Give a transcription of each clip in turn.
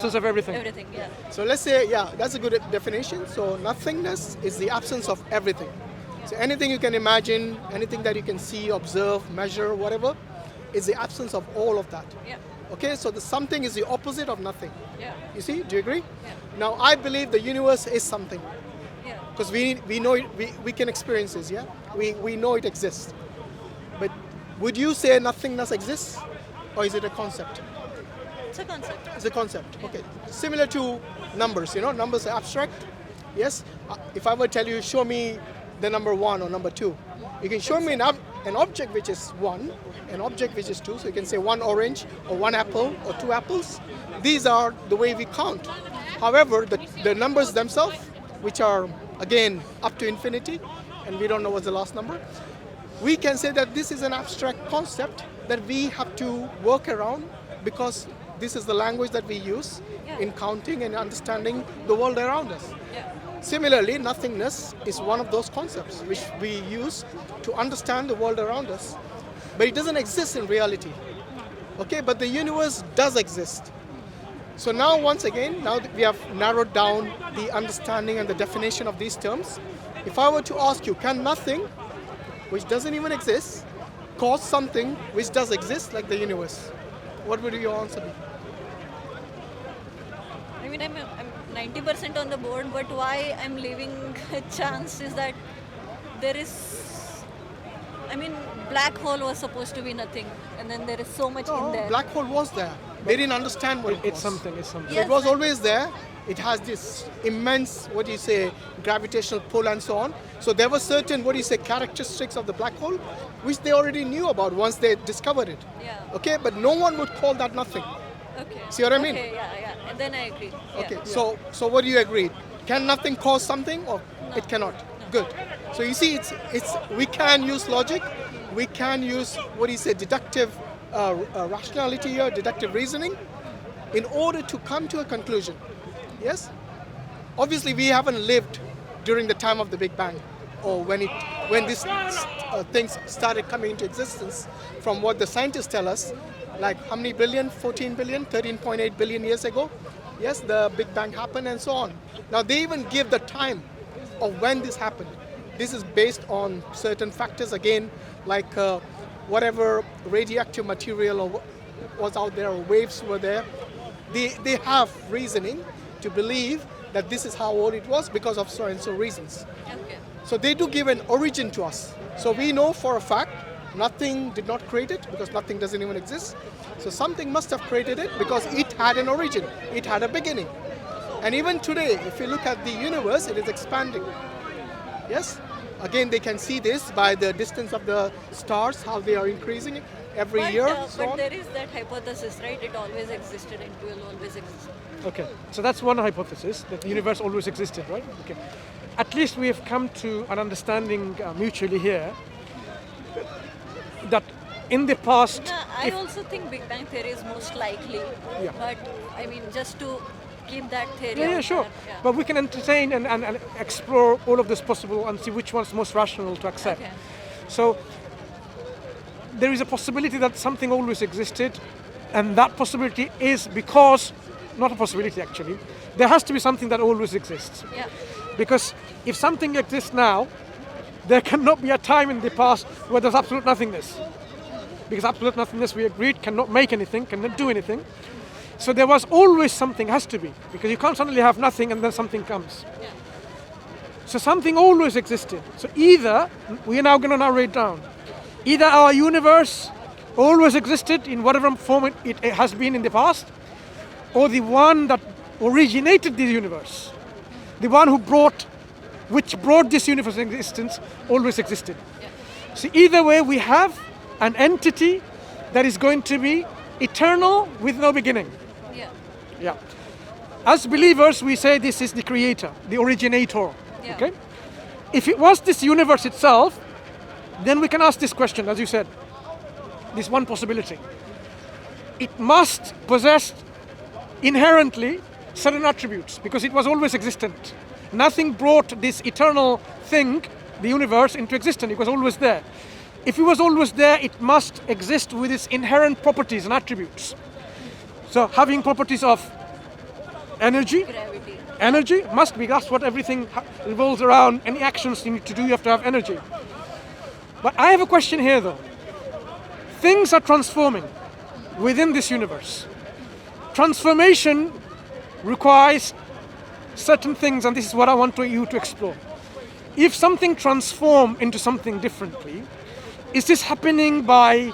Absence of everything. Everything, yeah. So let's say, yeah, that's a good definition. So nothingness is the absence of everything. So anything you can imagine, anything that you can see, observe, measure, whatever, is the absence of all of that. Yeah. Okay, so the something is the opposite of nothing. Yeah. You see, do you agree? Yeah. Now I believe the universe is something. Yeah. Because we know it, we can experience this, yeah? We know it exists. But would you say nothingness exists? Or is it a concept? It's a concept. It's a concept, okay. Similar to numbers, numbers are abstract, yes? If I were to tell you, show me the number 1 or number 2, you can show me an object which is 1, an object which is 2, so you can say 1 orange or 1 apple or 2 apples. These are the way we count. However, the numbers themselves, which are again up to infinity, and we don't know what's the last number, we can say that this is an abstract concept that we have to work around because this is the language that we use in counting and understanding the world around us. Yeah. Similarly, nothingness is one of those concepts which we use to understand the world around us. But it doesn't exist in reality. Okay, but the universe does exist. So now once again, now that we have narrowed down the understanding and the definition of these terms, if I were to ask you, can nothing, which doesn't even exist, cause something which does exist like the universe? What would your answer be? I mean, I'm 90% on the board, but why I'm leaving a chance is that there is, I mean, black hole was supposed to be nothing, and then there is so much in there. Black hole was there. They didn't understand what it was. It's something. Yes, It was always there. It has this immense, gravitational pull and so on. So there were certain, characteristics of the black hole, which they already knew about once they discovered it. Yeah. Okay, but no one would call that nothing. Okay. See what I mean? Okay, yeah. And then I agree. Okay, Yeah. so what do you agree? Can nothing cause something, or it cannot? Good. So you see, it's we can use logic, we can use deductive rationality here, deductive reasoning, in order to come to a conclusion. Yes. Obviously, we haven't lived during the time of the Big Bang, or when these things started coming into existence. From what the scientists tell us, like how many billion? 14 billion, 13.8 billion years ago. Yes, the Big Bang happened and so on. Now they even give the time of when this happened. This is based on certain factors again, like whatever radioactive material was out there or waves were there. They have reasoning to believe that this is how old it was because of so and so reasons. Okay. So they do give an origin to us. So we know for a fact nothing did not create it because nothing doesn't even exist. So something must have created it because it had an origin. It had a beginning. And even today, if you look at the universe, it is expanding. Yes? Again, they can see this by the distance of the stars, how they are increasing every year. But there is that hypothesis, right? It always existed and will always exist. Okay, so that's one hypothesis, that the universe always existed, right? Okay. At least we have come to an understanding mutually here that in the past... No, I also think Big Bang theory is most likely. Yeah. But, I mean, just to keep that theory Yeah, out sure. there, yeah. But we can entertain and explore all of this possible and see which one's most rational to accept. Okay. So there is a possibility that something always existed, and that possibility is because, not a possibility actually, there has to be something that always exists. Yeah. Because if something exists now, there cannot be a time in the past where there's absolute nothingness. Because absolute nothingness, we agreed, cannot make anything, cannot do anything. So there was always something, has to be, because you can't suddenly have nothing and then something comes. Yeah. So something always existed. So either, we are now going to narrow it down, either our universe always existed in whatever form it has been in the past, or the one that originated the universe, the one which brought this universe into existence, always existed. Yeah. So either way, we have an entity that is going to be eternal with no beginning. Yeah. Yeah. As believers, we say this is the creator, the originator. Yeah. Okay? If it was this universe itself, then we can ask this question, as you said, this one possibility. It must possess inherently certain attributes because it was always existent. Nothing brought this eternal thing, the universe, into existence. It was always there. If it was always there, it must exist with its inherent properties and attributes. So having properties of Energy? Gravity. Energy must be. That's what everything revolves around. Any actions you need to do, you have to have energy. But I have a question here though. Things are transforming within this universe. Transformation requires certain things, and this is what I want you to explore. If something transforms into something differently, is this happening by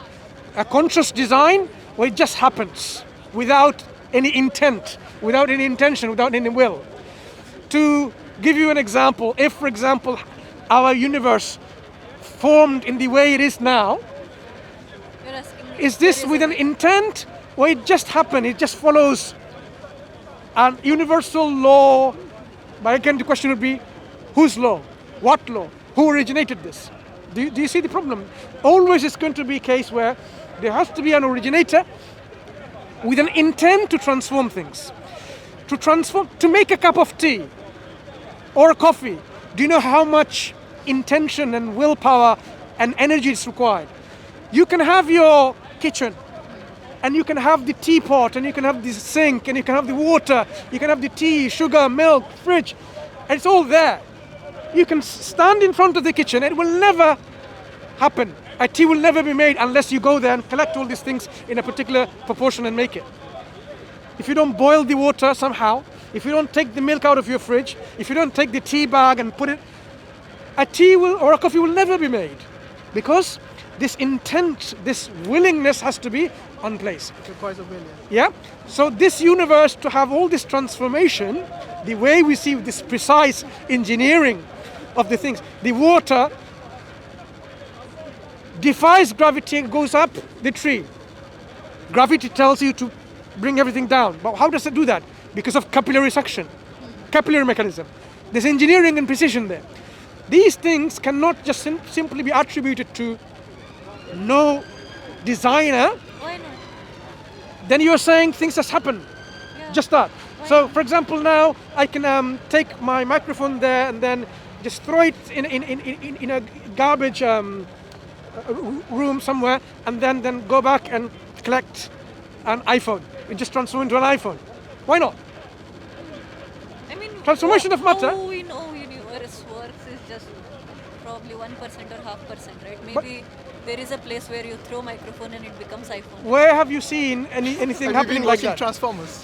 a conscious design, or it just happens without any intent, without any intention, without any will? To give you an example, if for example our universe formed in the way it is now, You're asking me is this there with an intent, or it just happened, it just follows an universal law? But again the question would be, whose law? What law? Who originated this? Do you see the problem? Always it's going to be a case where there has to be an originator with an intent to transform things. To make a cup of tea or a coffee, do you know how much intention and willpower and energy is required? You can have your kitchen, and you can have the teapot, and you can have the sink, and you can have the water, you can have the tea, sugar, milk, fridge, and it's all there. You can stand in front of the kitchen, it will never happen. A tea will never be made unless you go there and collect all these things in a particular proportion and make it. If you don't boil the water somehow, if you don't take the milk out of your fridge, if you don't take the tea bag and put it, a tea will or a coffee will never be made, because this intent, this willingness has to be on place. It requires a will. Yeah. So this universe, to have all this transformation, the way we see this precise engineering of the things, the water defies gravity and goes up the tree. Gravity tells you to bring everything down. But how does it do that? Because of capillary suction, capillary mechanism. There's engineering and precision there. These things cannot just simply be attributed to no designer. Why not? Then you're saying things just happen. Yeah. Just that. So for example, now I can take my microphone there and then just throw it in a garbage room somewhere, and then go back and collect an iPhone. It just transform into an iPhone. Why not? I mean, Transformation of matter. How we know universe works is just probably 1% or 0.5%, right? Maybe there is a place where you throw microphone and it becomes iPhone. Where have you seen anything Have you happening been like watching that? Transformers?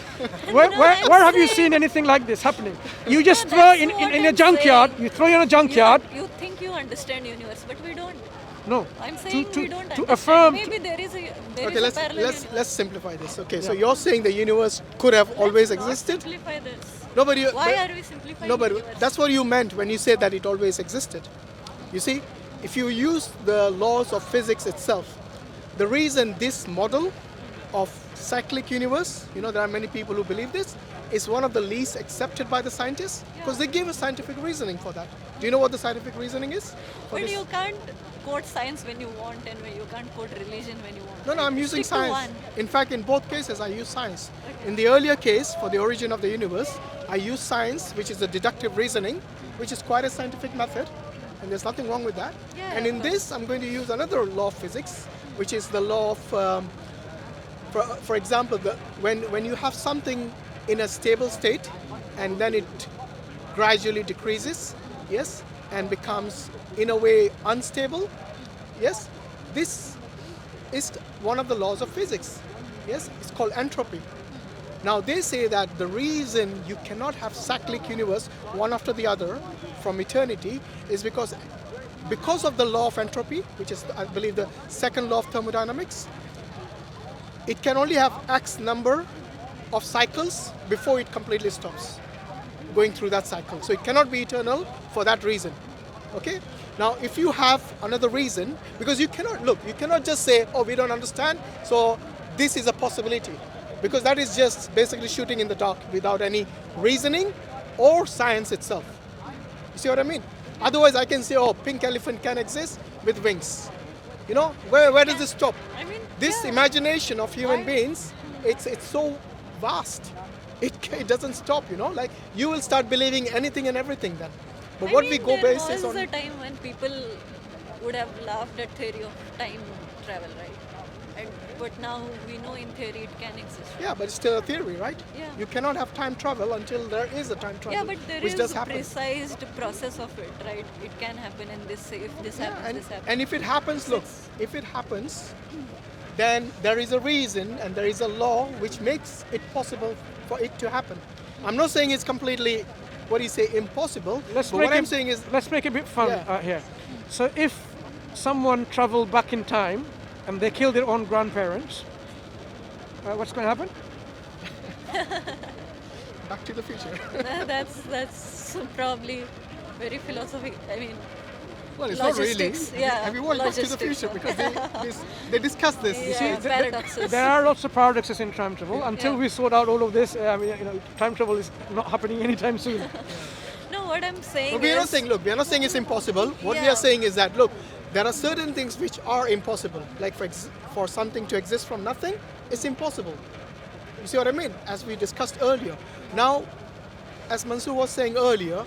Where have you seen anything like this happening? You just No, throw that's in what a I'm junkyard. saying. You throw in a junkyard. You think you understand universe, but we don't. No. I'm saying we don't to understand. affirm. Maybe there is a Okay, parallel universe. let's simplify this. Okay, so you're saying the universe could have always Let's not existed? Simplify this. No, but Why are we simplifying No, but universe? that's what you meant when you said that it always existed. You see, if you use the laws of physics itself, the reason this model of cyclic universe, there are many people who believe this, is one of the least accepted by the scientists, because they give a scientific reasoning for that. Do you know what the scientific reasoning is? for But this? you can't quote science when you want, and when you can't quote religion when you want. No, I'm using Stick to science. one. In fact, in both cases, I use science. In the earlier case, for the origin of the universe, I use science, which is the deductive reasoning, which is quite a scientific method, and there's nothing wrong with that. Yeah, And in of course. this, I'm going to use another law of physics, which is the law of, for example, when you have something in a stable state, and then it gradually decreases, yes, and becomes in a way unstable, yes, this is one of the laws of physics, yes, it's called entropy. Now they say that the reason you cannot have cyclic universe one after the other from eternity is because of the law of entropy, which is, I believe, the second law of thermodynamics. It can only have X number of cycles before it completely stops going through that cycle. So it cannot be eternal for that reason. Okay? Now, if you have another reason, because you cannot just say, oh, we don't understand, so this is a possibility. Because that is just basically shooting in the dark without any reasoning or science itself. You see what I mean? Otherwise, I can say, oh, pink elephant can exist with wings. Where does it stop? I mean, This yeah. imagination of human Why? beings, it's so vast. It doesn't stop, like you will start believing anything and everything then. But I what mean, we go there basis was on. a time when people would have laughed at theory of time travel, right? And but now we know in theory it can exist. Yeah, but it's still a theory, right? Yeah. You cannot have time travel until there is a time travel, Yeah, but there which is does a happen. precise process of it, right? It can happen in this, if this happens, and, this happens. and if it happens, look, if it happens, then there is a reason and there is a law which makes it possible for it to happen. I'm not saying it's completely, what do you say, impossible, but what I'm saying is, let's make it a bit fun here. So if someone traveled back in time and they killed their own grandparents, what's going to happen? Back to the Future. That's probably very philosophical. I mean, Well, it's not really. logistics, yeah, Have you watched Back to the logistics. Future? Because they discuss this. Yeah. You see, Paradoxes. There are lots of paradoxes in time travel. Until we sort out all of this, time travel is not happening anytime soon. no, what I'm saying But we are not is, saying, look, we are not saying it's impossible. What we Yeah. are saying is that, look, there are certain things which are impossible. Like for something to exist from nothing, it's impossible. You see what I mean? As we discussed earlier. Now, as Mansur was saying earlier,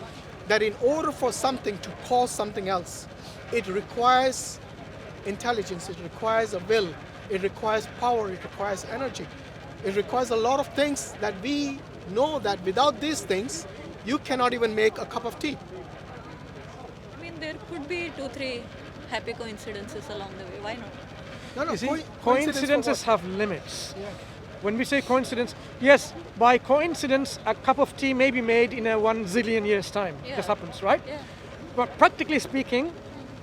that in order for something to cause something else, it requires intelligence, it requires a will, it requires power, it requires energy. It requires a lot of things that we know that without these things, you cannot even make a cup of tea. I mean, there could be 2-3 happy coincidences along the way. Why not? No, You see, coincidence coincidences for what? have limits. Yeah. When we say coincidence, yes, by coincidence, a cup of tea may be made in a 1 zillion years' time. Yeah. This happens, right? Yeah. But practically speaking,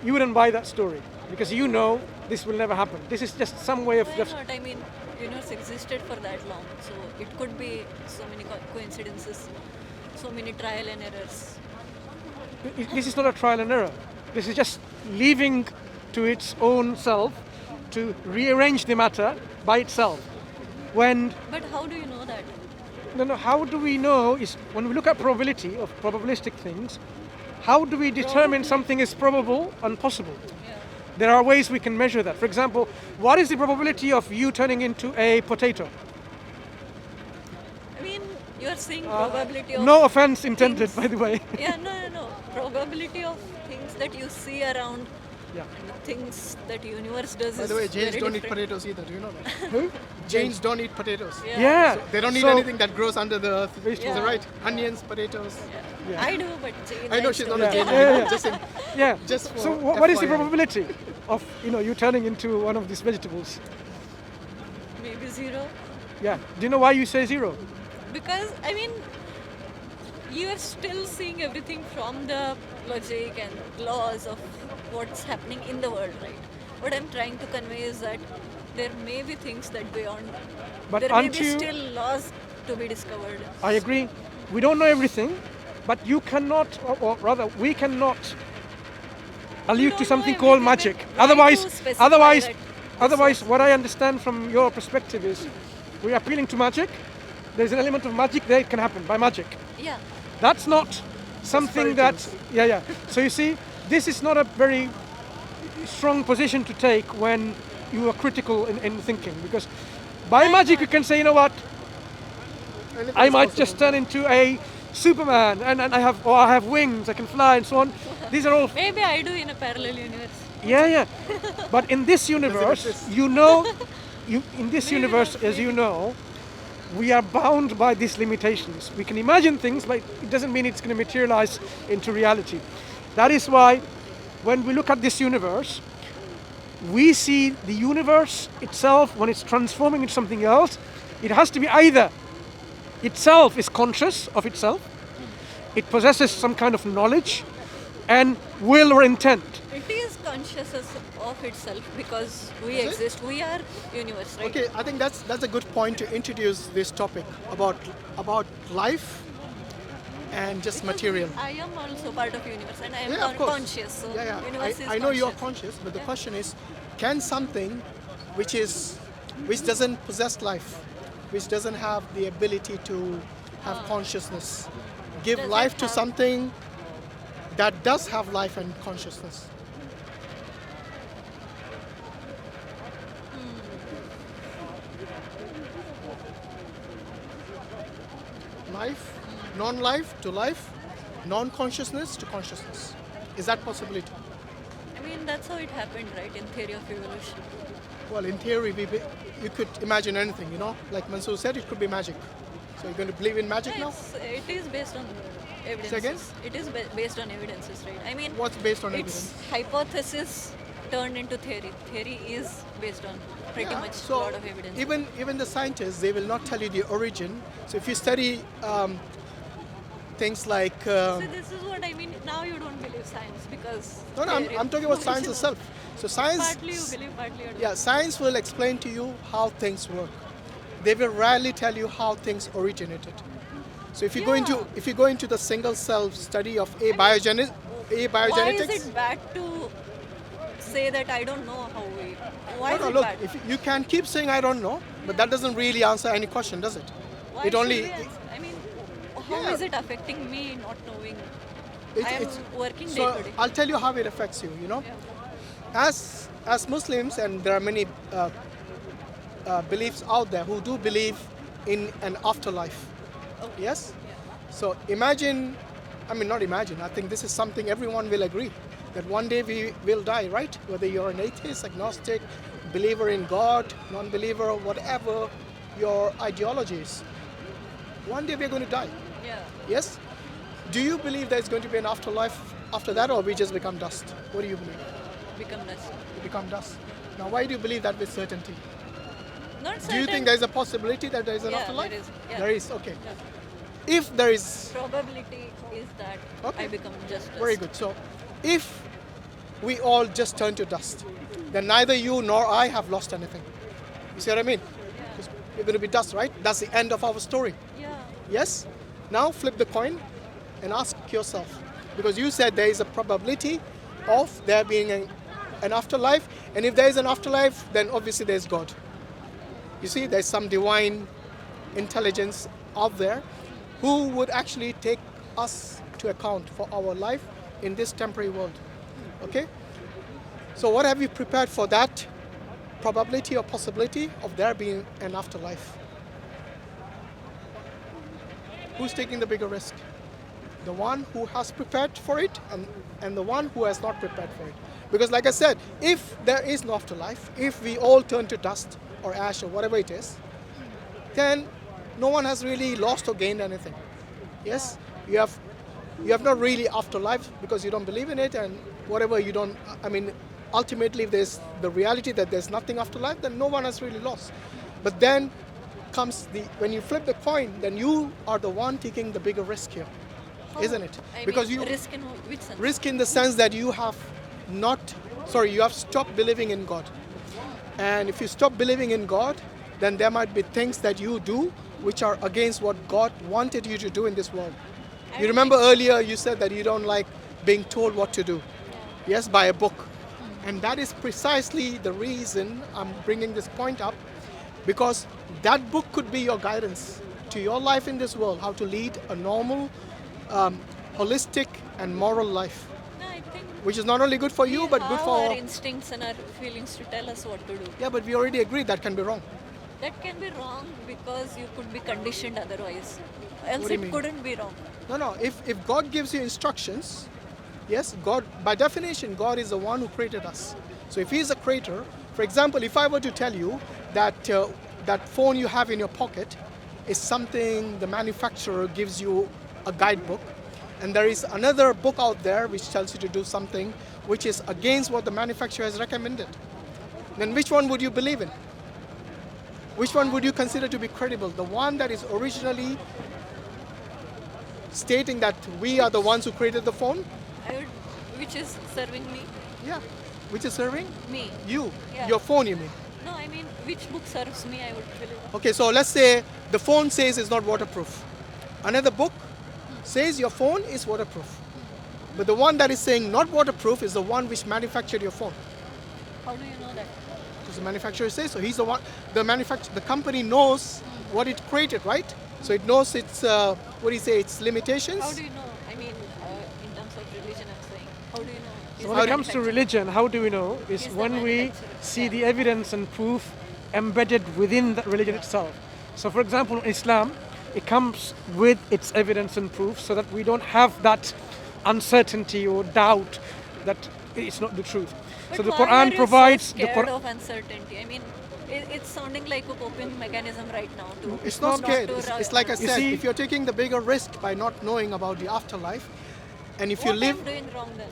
you wouldn't buy that story because you know this will never happen. This is just some way of Why just. not? I mean, universe existed for that long, so it could be so many coincidences, so many trial and errors. This is not a trial and error. This is just leaving to its own self to rearrange the matter by itself. When But how do you know that? no, how do we know is when we look at probability of probabilistic things, how do we determine something is probable and possible? Yeah. There are ways we can measure that. For example, what is the probability of you turning into a potato? I mean, you're seeing probability of No offense intended, things. by the way. Yeah, no. Probability of things that you see around Yeah. and the things that universe does By is the way, Jains very don't eat different. potatoes either. Do you know that? Who? Jains don't eat potatoes. Yeah. They don't eat So- anything that grows under the earth. Is Yeah. that right? Onions, potatoes. Yeah. I do, but Jain I know likes she's to. not a Jain. Yeah. Just in, Yeah. Just So for what is the FYI. probability of you turning into one of these vegetables? Maybe 0. Yeah. Do you know why you say 0? Because, I mean, you are still seeing everything from the logic and laws of what's happening in the world, right? What I'm trying to convey is that there may be things that beyond, But there may aren't be you- still laws to be discovered. I agree. We don't know everything, but you cannot, or rather, we cannot allude don't to know something called everything, magic. but why Otherwise, to specify otherwise, that otherwise, this what I understand from your perspective is, we're appealing to magic. There's an element of magic there. It can happen by magic. Yeah. That's not something that. Yeah. So you see, this is not a very strong position to take when you are critical in thinking, because by magic you can say, you know what, anything I is might possible. just turn into a Superman, and I have wings, I can fly, and so on. These are all Maybe I do in a parallel universe. yeah. But in this universe, in this universe, as you know, we are bound by these limitations. We can imagine things, but it doesn't mean it's going to materialize into reality. That is why, when we look at this universe, we see the universe itself, when it's transforming into something else, it has to be either itself is conscious of itself, it possesses some kind of knowledge, and will or intent. It is conscious of itself because we Is it? exist. We are universe, right? Okay, I think that's a good point to introduce this topic about life and just Because material. I am also part of universe and I am Yeah, of course. conscious. So Yeah. universe is I know you are conscious. conscious, but the Yeah. question is, can something which doesn't possess life, which doesn't have the ability to have consciousness, give Does it life to have- something that does have life and consciousness? Life, non-life to life, non-consciousness to consciousness. Is that possibility? I mean, that's how it happened, right? In theory of evolution. Well, in theory, you could imagine anything, you know. Like Mansur said, it could be magic. So you're going to believe in magic now? It is based on evidences. Say again? It is based on evidences, right? I mean, What's based on it's evidence? hypothesis turned into theory. Theory is based on pretty much a So lot of evidence. even the scientists, they will not tell you the origin. So if you study things like So this is what I mean. Now you don't believe science because no, theory I'm talking about science original. itself. So science, Partly you believe, partly you don't. yeah, science will explain to you how things work. They will rarely tell you how things originated. So if you go into the single cell study of Why biogenetics, is it bad to say that I don't know how we? Why is no, it look, bad? if you can keep saying I don't know, but that doesn't really answer any question, does it? Why it should only we answer? I mean, how Yeah. is it affecting me not knowing? it- I am it's- working day so to day. I'll tell you how it affects you. You know, Yeah. as Muslims, and there are many beliefs out there who do believe in an afterlife. Okay. Yes. So imagine, I mean not imagine. I think this is something everyone will agree that one day we will die, right? Whether you're an atheist, agnostic, believer in God, non-believer, whatever your ideology is, one day we're going to die. Yeah. Yes. Do you believe there's going to be an afterlife after that, or we just become dust? What do you believe? Become less. We become dust. Now, why do you believe that with certainty? Not Do you think there's a possibility that there is an Yeah, afterlife? there is. Yeah. There is. Okay. Yeah. If there is, Probability is that Okay. I become just very good. So, if we all just turn to dust, then neither you nor I have lost anything. You see what I mean? Because we're going to be dust, right? That's the end of our story. Yeah. Yes? Now flip the coin and ask yourself. Because you said there is a probability of there being an afterlife. And if there is an afterlife, then obviously there's God. You see, there's some divine intelligence out there who would actually take us to account for our life in this temporary world. Okay? So what have you prepared for that probability or possibility of there being an afterlife? Who's taking the bigger risk? The one who has prepared for it and the one who has not prepared for it. Because like I said, if there is no afterlife, if we all turn to dust or ash or whatever it is, then no one has really lost or gained anything. Yes? You have not really afterlife because you don't believe in it, and whatever you don't, I mean, ultimately if there's the reality that there's nothing after life, then no one has really lost. But then comes when you flip the coin, then you are the one taking the bigger risk here, isn't it? Because you risk in which sense? risk in the sense that you have you have stopped believing in God. And if you stop believing in God, then there might be things that you do which are against what God wanted you to do in this world. You remember earlier you said that you don't like being told what to do. Yes, by a book. And that is precisely the reason I'm bringing this point up, because that book could be your guidance to your life in this world, how to lead a normal, holistic and moral life, No, I think which is not only good for you, we but good have for... our instincts and our feelings to tell us what to do. Yeah, but we already agreed that can be wrong. That can be wrong because you could be conditioned otherwise. Else What do you it mean? couldn't be wrong. No, if God gives you instructions, yes, God, by definition, God is the one who created us. So if He's a creator, for example, if I were to tell you that that phone you have in your pocket is something the manufacturer gives you a guidebook, and there is another book out there which tells you to do something which is against what the manufacturer has recommended, then which one would you believe in? Which one would you consider to be credible? The one that is originally stating that we are the ones who created the phone? Which is serving me? Yeah. Which is serving? Me. You. Yeah. Your phone, you mean? No, I mean, which book serves me, I would believe. Okay, so let's say the phone says it's not waterproof. Another book says your phone is waterproof. But the one that is saying not waterproof is the one which manufactured your phone. How do you know that? Because the manufacturer says so. He's the one, the company knows what it created, right? So it knows its, its limitations. How do you know? I mean, in terms of religion, I'm saying. How do you know? So when it comes to religion, how do we know? Is He's the when we manufacturer. see the evidence and proof embedded within that religion itself. So for example, in Islam, it comes with its evidence and proof so that we don't have that uncertainty or doubt that it's not the truth. But so the why Quran are you provides so the scared Quran. of uncertainty? I mean, It's sounding like a coping mechanism right now too. It's not scared. to It's like I rush. said, see- if you're taking the bigger risk by not knowing about the afterlife, and if you What live, I'm doing wrong then?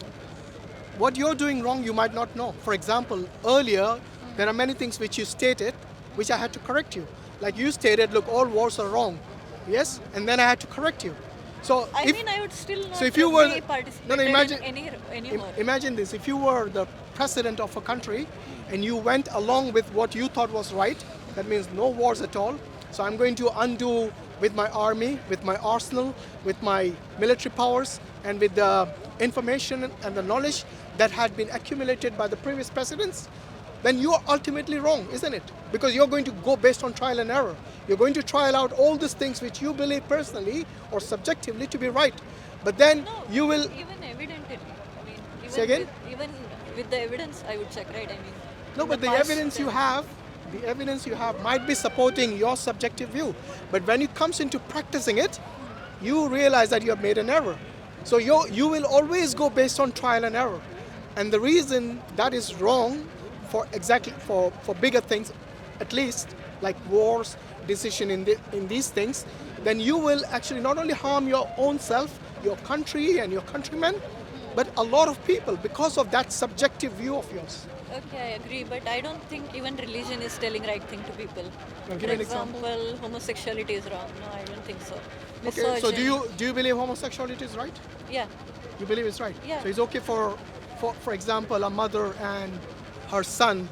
what you're doing wrong, you might not know. For example, earlier, there are many things which you stated, which I had to correct you. Like you stated, look, all wars are wrong. Yes? And then I had to correct you. So I if, mean, I would still not so if you were, be no, participated imagine, in any war. imagine this, if you were the president of a country and you went along with what you thought was right, that means no wars at all. So I'm going to undo with my army, with my arsenal, with my military powers, and with the information and the knowledge that had been accumulated by the previous presidents, then you are ultimately wrong, isn't it? Because you're going to go based on trial and error. You're going to trial out all these things which you believe personally or subjectively to be right. But then No, you will, even evidently. I mean, even Say again? Even with the evidence, I would check, right? I mean, no, in but the past, evidence you then- have, the evidence you have might be supporting your subjective view. But when it comes into practicing it, you realize that you have made an error. So you will always go based on trial and error. And the reason that is wrong for exactly for bigger things, at least like wars, decision in these things, then you will actually not only harm your own self, your country and your countrymen, but a lot of people because of that subjective view of yours. Okay, I agree, but I don't think even religion is telling right thing to people. Now, give For me an example. homosexuality is wrong. No, I don't think so. Okay, so Misogyny- do you believe homosexuality is right? Yeah. You believe it's right? Yeah. So it's okay for example, a mother and her son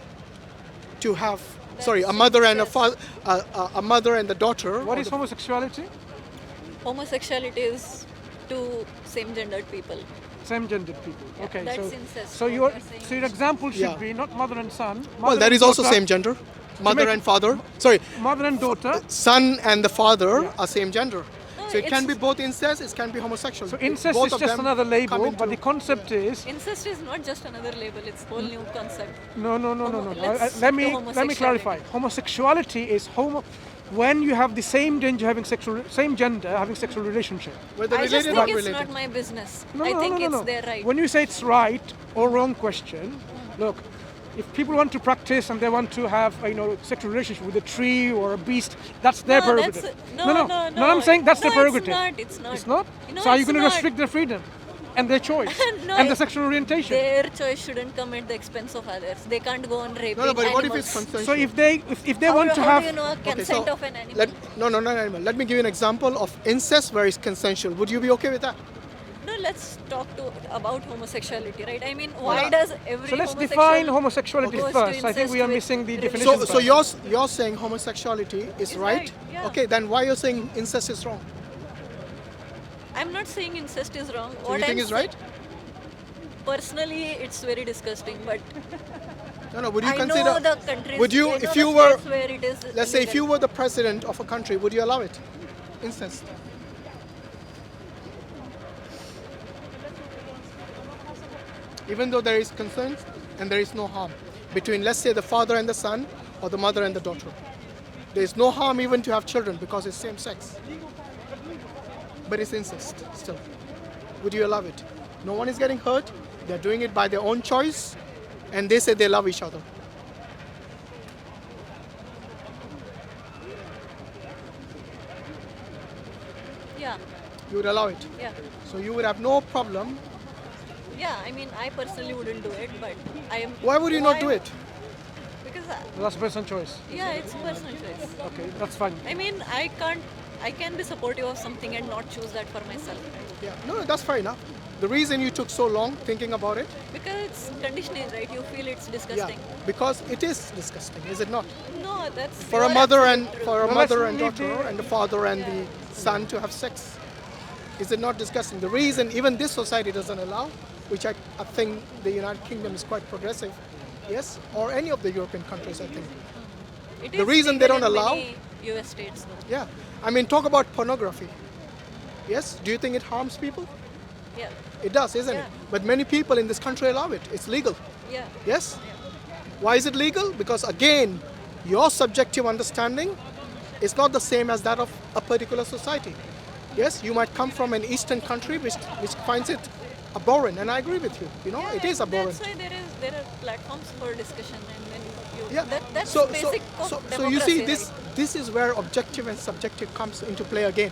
to have, sorry, a That's mother and a incest. father, a mother and the daughter. What or is the- homosexuality? Homosexuality is two same-gendered people. Same-gendered people. Yeah, Okay, that's so incest, so what your you're saying. so your example should Yeah. be not mother and son. Well, mother that and is also daughter- same gender. Mother make- and father. Sorry, Mother and daughter. son and the father Yeah. are same gender. No, So it can be it's- both incest, it can be homosexual. So incest Both is of just them another come label, but into- the concept is Incest is not just another label; it's a whole new concept. no. Let's Let do me homosexuality. clarify. Homosexuality is when you have the same gender having sexual relationship. whether I just related think or it's related. not my business. No, I no, think no, no, it's no. their right. When you say it's right or wrong question, look, if people want to practice and they want to have sexual relationship with a tree or a beast, that's their No, prerogative. that's- no. I'm saying that's No, their prerogative. It's not. It's not? No, So are you it's going to not. restrict their freedom and their choice No, and their it- sexual orientation? Their choice shouldn't come at the expense of others. They can't go on raping No, but what if it's animals. consensual? So if they How want do- to how have do you know a consent so of an animal? not animal. Let me give you an example of incest where it's consensual. Would you be okay with that? No, let's talk about homosexuality, right? I mean, why Yeah. does every so let's homosexual define homosexuality goes to first. I think we are incest missing the with definition. religion? So you're saying homosexuality is Is right? right, yeah. Okay, then why you're saying incest is wrong? I'm not saying incest is wrong. So you think it's right? Personally, it's very disgusting, but No, would you I consider? know the countries. Would you, I know if the you were, states where it is let's say, if you illegal. were the president of a country, would you allow it? Incest. Even though there is consent and there is no harm between, let's say, the father and the son or the mother and the daughter. There is no harm even to have children because it's same sex. But it's incest still. Would you allow it? No one is getting hurt. They're doing it by their own choice and they say they love each other. Yeah, You would allow it. yeah. So you would have no problem. Yeah, I mean, I personally wouldn't do it, but I am. Why would you not do it? Because, That's personal choice. yeah, it's personal choice. Okay, that's fine. I mean, I can be supportive of something and not choose that for myself. Yeah, no, that's fair enough. The reason you took so long thinking about it, Because it's conditioning, right? You feel it's yeah, disgusting. because it is disgusting, is it not? No, that's. For a you're mother and absolutely for a No, mother let's and leave daughter the- and the father and the son to have sex, is it not disgusting? The reason even this society doesn't allow, which I think the United Kingdom is quite progressive, yes, or any of the European countries, I think. It the is reason they legal don't in allow- many US states, though. Yeah, I mean, talk about pornography. Yes, do you think it harms people? Yeah, It does, isn't it? Yeah. But many people in this country allow it. It's legal. yeah. Yes? Why is it legal? Because again, your subjective understanding is not the same as that of a particular society. Yes, you might come from an Eastern country which finds it abhorrent, and I agree with you. You know, Yeah, it is abhorrent. That's why there are platforms for discussion, and when you Yeah. That's so, basic of so you see, democracy, this is where objective and subjective comes into play again.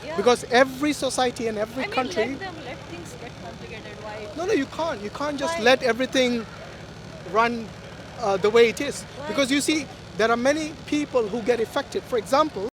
Yeah. Because every society and every I mean, country. let things get complicated. Why? No, you can't. You can't just Why? let everything run the way it is. Why? Because you see, there are many people who get affected. For example,